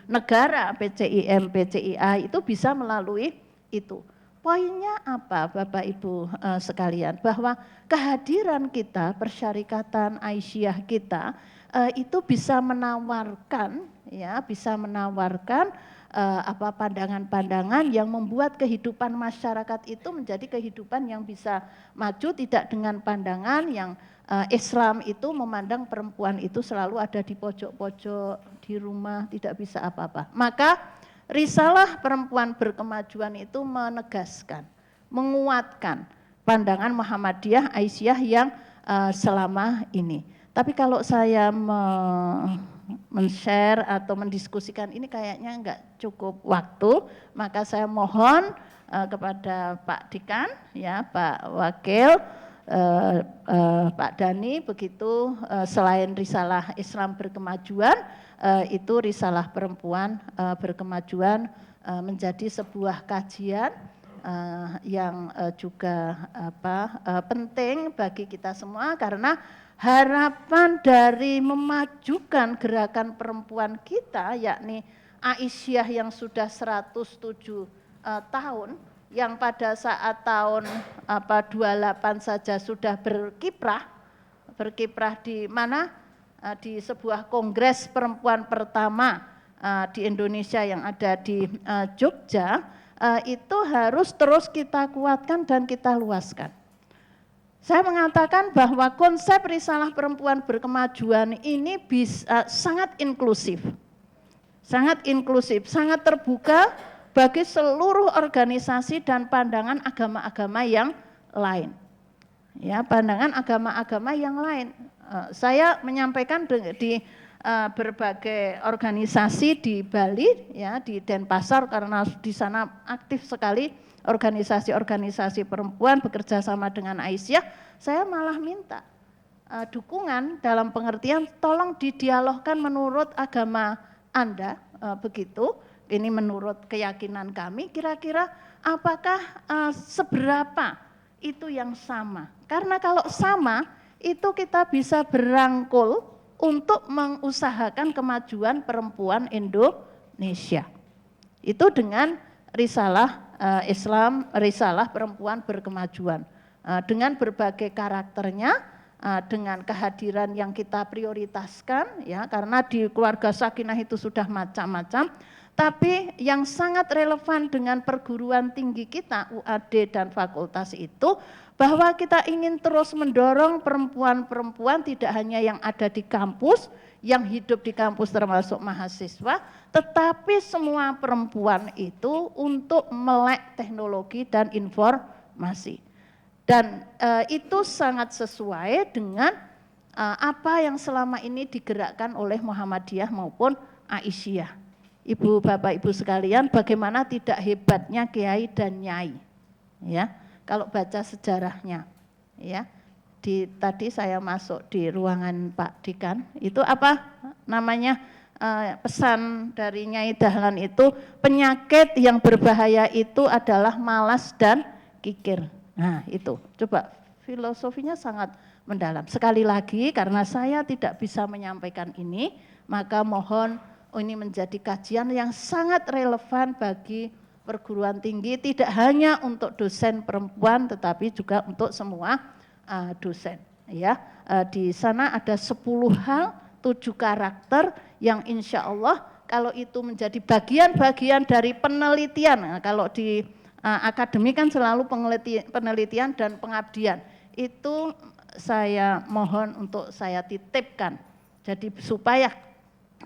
negara PCIM, PCIA itu bisa melalui itu. Poinnya apa Bapak Ibu sekalian, bahwa kehadiran kita, persyarikatan Aisyah kita itu bisa menawarkan ya, bisa menawarkan pandangan-pandangan yang membuat kehidupan masyarakat itu menjadi kehidupan yang bisa maju, tidak dengan pandangan yang Islam itu memandang perempuan itu selalu ada di pojok-pojok, di rumah, tidak bisa apa-apa. Maka risalah perempuan berkemajuan itu menegaskan, menguatkan pandangan Muhammadiyah Aisyah yang selama ini. Tapi kalau saya men-share atau mendiskusikan ini kayaknya enggak cukup waktu, maka saya mohon kepada Pak Dekan, ya Pak Wakil, Pak Dhani, begitu selain risalah Islam berkemajuan, itu risalah perempuan berkemajuan menjadi sebuah kajian yang juga penting bagi kita semua, karena harapan dari memajukan gerakan perempuan kita, yakni Aisyah yang sudah 107 tahun, yang pada saat tahun 28 saja sudah berkiprah di mana? Di sebuah kongres perempuan pertama di Indonesia yang ada di Jogja, itu harus terus kita kuatkan dan kita luaskan. Saya mengatakan bahwa konsep risalah perempuan berkemajuan ini sangat inklusif, sangat terbuka bagi seluruh organisasi dan pandangan agama-agama yang lain. Ya, pandangan agama-agama yang lain. Saya menyampaikan di berbagai organisasi di Bali, ya, di Denpasar, karena di sana aktif sekali organisasi-organisasi perempuan bekerja sama dengan Aisyah. Saya malah minta dukungan dalam pengertian tolong didialogkan menurut agama Anda, begitu. Ini menurut keyakinan kami, kira-kira apakah seberapa itu yang sama? Karena kalau sama, itu kita bisa berangkul untuk mengusahakan kemajuan perempuan Indonesia. Itu dengan risalah Islam, risalah perempuan berkemajuan. Dengan berbagai karakternya, dengan kehadiran yang kita prioritaskan, ya, karena di keluarga sakinah itu sudah macam-macam, Tapi yang sangat relevan dengan perguruan tinggi kita, UAD dan fakultas itu, bahwa kita ingin terus mendorong perempuan-perempuan tidak hanya yang ada di kampus, yang hidup di kampus termasuk mahasiswa, tetapi semua perempuan itu untuk melek teknologi dan informasi. Dan itu sangat sesuai dengan apa yang selama ini digerakkan oleh Muhammadiyah maupun Aisyah. Ibu, Bapak, Ibu sekalian, bagaimana tidak hebatnya Kiai dan Nyai, ya, kalau baca sejarahnya, ya. Tadi saya masuk di ruangan Pak Dikan, itu apa namanya pesan dari Nyai Dahlan itu, penyakit yang berbahaya itu adalah malas dan kikir. Nah itu, coba filosofinya sangat mendalam. Sekali lagi, karena saya tidak bisa menyampaikan ini, maka mohon ini menjadi kajian yang sangat relevan bagi perguruan tinggi, tidak hanya untuk dosen perempuan, tetapi juga untuk semua dosen. Ya, di sana ada 10 hal, 7 karakter yang insya Allah kalau itu menjadi bagian-bagian dari penelitian. Nah, kalau di akademik kan selalu penelitian dan pengabdian. Itu saya mohon untuk saya titipkan. Jadi supaya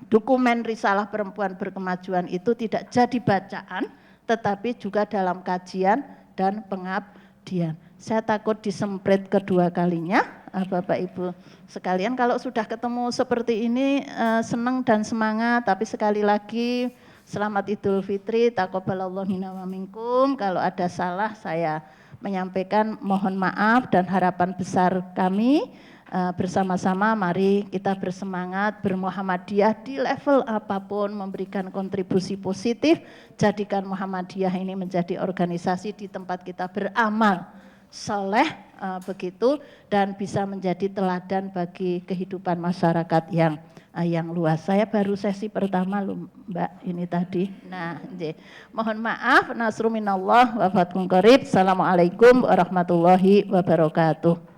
dokumen Risalah Perempuan Berkemajuan itu tidak jadi bacaan, tetapi juga dalam kajian dan pengabdian. Saya takut disemprit kedua kalinya, Bapak Ibu sekalian. Kalau sudah ketemu seperti ini senang dan semangat, tapi sekali lagi selamat Idul Fitri, taqabbalallahu minna wa minkum. Kalau ada salah saya menyampaikan mohon maaf, dan harapan besar kami bersama-sama mari kita bersemangat bermuhammadiyah di level apapun, memberikan kontribusi positif, jadikan Muhammadiyah ini menjadi organisasi di tempat kita beramal soleh begitu, dan bisa menjadi teladan bagi kehidupan masyarakat yang luas. Saya baru sesi pertama loh Mbak ini tadi. Nah, mohon maaf, nasru minallah wa fatkum qarib. Assalamualaikum warahmatullahi wabarakatuh.